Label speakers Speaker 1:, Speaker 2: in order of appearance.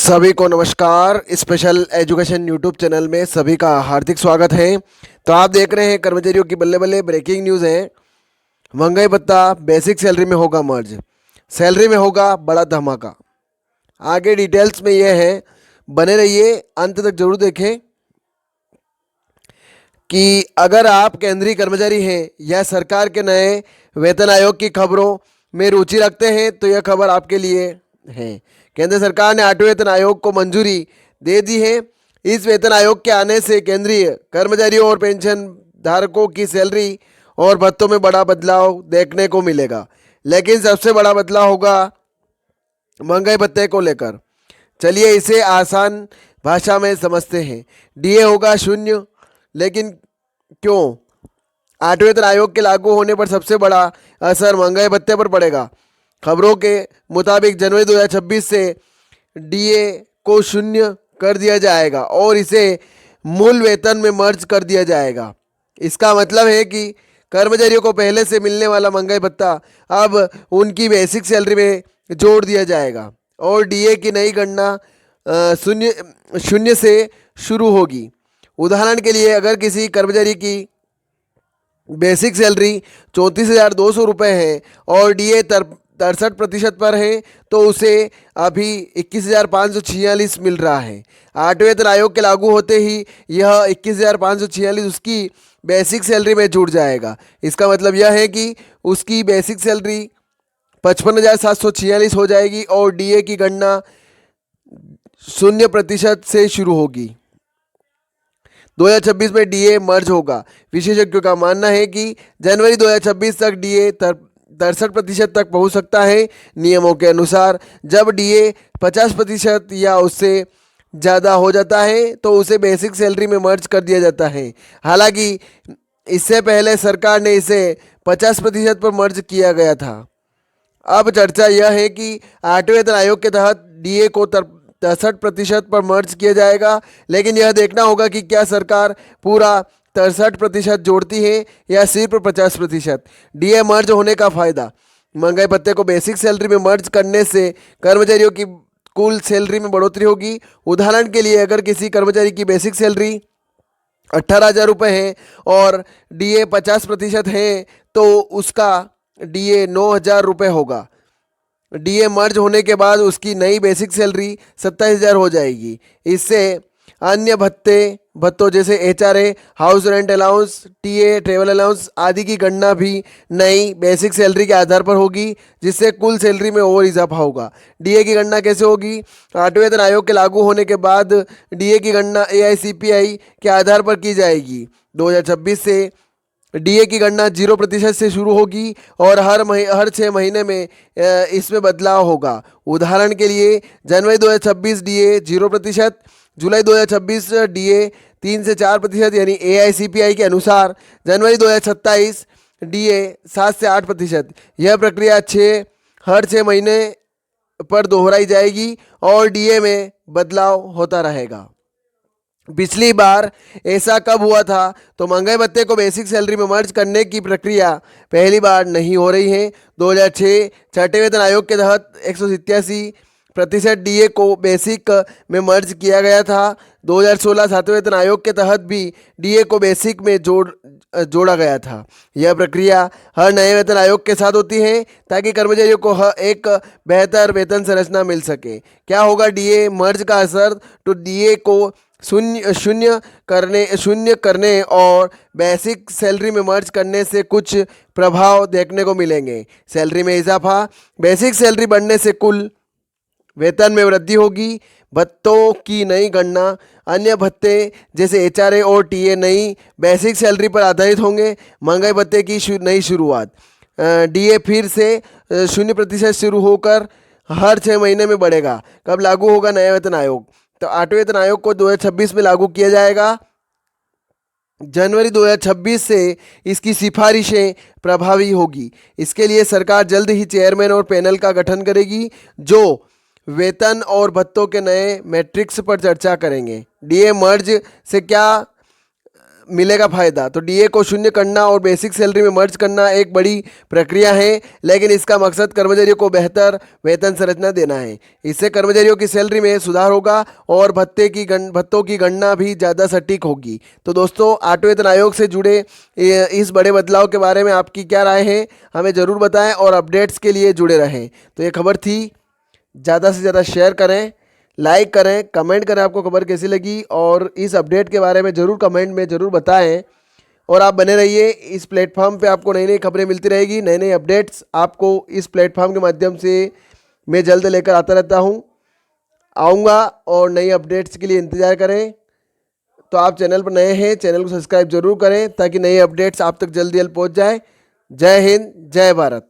Speaker 1: सभी को नमस्कार। स्पेशल एजुकेशन यूट्यूब चैनल में सभी का हार्दिक स्वागत है। तो आप देख रहे हैं कर्मचारियों की बल्ले बल्ले ब्रेकिंग न्यूज़ है। महंगाई भत्ता बेसिक सैलरी में होगा मर्ज, सैलरी में होगा बड़ा धमाका। आगे डिटेल्स में यह है, बने रहिए, अंत तक जरूर देखें कि अगर आप केंद्रीय कर्मचारी हैं या सरकार के नए वेतन आयोग की खबरों में रुचि रखते हैं तो यह खबर आपके लिए है। केंद्र सरकार ने 8वें वेतन आयोग को मंजूरी दे दी है। इस वेतन आयोग के आने से केंद्रीय कर्मचारियों और पेंशन धारकों की सैलरी और भत्तों में बड़ा बदलाव देखने को मिलेगा। लेकिन सबसे बड़ा बदलाव होगा महंगाई भत्ते को लेकर। चलिए इसे आसान भाषा में समझते हैं। डीए होगा 0, लेकिन क्यों? 8वें वेतन आयोग के लागू होने पर सबसे बड़ा असर महंगाई भत्ते पर पड़ेगा। खबरों के मुताबिक जनवरी 2026 से डीए को 0 कर दिया जाएगा और इसे मूल वेतन में मर्ज कर दिया जाएगा। इसका मतलब है कि कर्मचारियों को पहले से मिलने वाला महंगाई भत्ता अब उनकी बेसिक सैलरी में जोड़ दिया जाएगा और डीए की नई गणना शून्य से शुरू होगी। उदाहरण के लिए अगर किसी कर्मचारी की बेसिक सैलरी 34,200 रुपये है और डीए 63% पर है तो उसे अभी 21,546 मिल रहा है। 8वें वेतन आयोग के लागू होते ही यह 21,546 उसकी बेसिक सैलरी में जुड़ जाएगा। इसका मतलब यह है कि उसकी बेसिक सैलरी 55,746 हो जाएगी और डीए की गणना 0% से शुरू होगी। 2026 में डीए मर्ज होगा। विशेषज्ञों का मानना है कि जनवरी 2026 तक डीए 63% तक पहुंच सकता है। नियमों के अनुसार जब डीए 50% या उससे ज़्यादा हो जाता है तो उसे बेसिक सैलरी में मर्ज कर दिया जाता है। हालांकि इससे पहले सरकार ने इसे 50% पर मर्ज किया गया था। अब चर्चा यह है कि 8वें वेतन आयोग के तहत डीए को 63% पर मर्ज किया जाएगा, लेकिन यह देखना होगा कि क्या सरकार पूरा 63% जोड़ती है या सिर्फ 50%। डीए मर्ज होने का फायदा। महंगाई भत्ते को बेसिक सैलरी में मर्ज करने से कर्मचारियों की कुल सैलरी में बढ़ोतरी होगी। उदाहरण के लिए अगर किसी कर्मचारी की बेसिक सैलरी 18,000 रुपये है और डीए 50% है तो उसका डीए 9,000 रुपये होगा। डीए मर्ज होने के बाद उसकी नई बेसिक सैलरी 27,000 हो जाएगी। इससे अन्य भत्तों जैसे HRA, house rent allowance, TA, travel allowance आदि की गणना भी नई बेसिक सैलरी के आधार पर होगी, जिससे कुल सैलरी में और इजाफा होगा। डीए की गणना कैसे होगी? 8वें वेतन आयोग के लागू होने के बाद डीए की गणना एआईसीपीआई के आधार पर की जाएगी। 2026 से डीए की गणना 0% से शुरू होगी और हर 6 महीने में इसमें बदलाव होगा। उदाहरण के लिए जनवरी 2026 डीए 0%, जुलाई 2026 डीए 3 से 4%, यानी एआईसीपीआई के अनुसार जनवरी 2027 डीए 7 से 8%। यह प्रक्रिया हर 6 महीने पर दोहराई जाएगी और डीए में बदलाव होता रहेगा। पिछली बार ऐसा कब हुआ था? तो महंगाई भत्ते को बेसिक सैलरी में मर्ज करने की प्रक्रिया पहली बार नहीं हो रही है। 2006 छठे वेतन आयोग के तहत 187% डीए को बेसिक में मर्ज किया गया था। 2016 सातवें वेतन आयोग के तहत भी डीए को बेसिक में जोड़ा गया था। यह प्रक्रिया हर नए वेतन आयोग के साथ होती है ताकि कर्मचारियों को एक बेहतर वेतन संरचना मिल सके। क्या होगा डीए मर्ज का असर? तो डीए को शून्य करने और बेसिक सैलरी में मर्ज करने से कुछ प्रभाव देखने को मिलेंगे। सैलरी में इजाफा। बेसिक सैलरी बढ़ने से कुल वेतन में वृद्धि होगी। भत्तों की नई गणना। अन्य भत्ते जैसे एचआरए और टीए नई बेसिक सैलरी पर आधारित होंगे। महंगाई भत्ते की नई शुरुआत। डीए फिर से 0% शुरू होकर हर 6 महीने में बढ़ेगा। कब लागू होगा नया वेतन आयोग? तो 8वें वेतन आयोग को 2026 में लागू किया जाएगा। जनवरी 2026 से इसकी सिफारिशें प्रभावी होगी। इसके लिए सरकार जल्द ही चेयरमैन और पैनल का गठन करेगी जो वेतन और भत्तों के नए मैट्रिक्स पर चर्चा करेंगे। डीए मर्ज से क्या मिलेगा फ़ायदा। तो डीए को शून्य करना और बेसिक सैलरी में मर्ज करना एक बड़ी प्रक्रिया है, लेकिन इसका मकसद कर्मचारियों को बेहतर वेतन संरचना देना है। इससे कर्मचारियों की सैलरी में सुधार होगा और भत्तों की गणना भी ज़्यादा सटीक होगी। तो दोस्तों, ऑटो वेतन आयोग से जुड़े इस बड़े बदलाव के बारे में आपकी क्या राय है, हमें ज़रूर बताएं और अपडेट्स के लिए जुड़े रहें। तो ये खबर थी, ज़्यादा से ज़्यादा शेयर करें, लाइक करें, कमेंट करें आपको खबर कैसी लगी, और इस अपडेट के बारे में ज़रूर कमेंट में ज़रूर बताएं। और आप बने रहिए इस प्लेटफॉर्म पे, आपको नई नई खबरें मिलती रहेगी, नए नए अपडेट्स आपको इस प्लेटफॉर्म के माध्यम से मैं जल्द लेकर आता रहता हूँ, आऊँगा, और नई अपडेट्स के लिए इंतज़ार करें। तो आप चैनल पर नए हैं, चैनल को सब्सक्राइब जरूर करें ताकि नई अपडेट्स आप तक जल्दी जल्द पहुँच जाए। जय हिंद, जय भारत।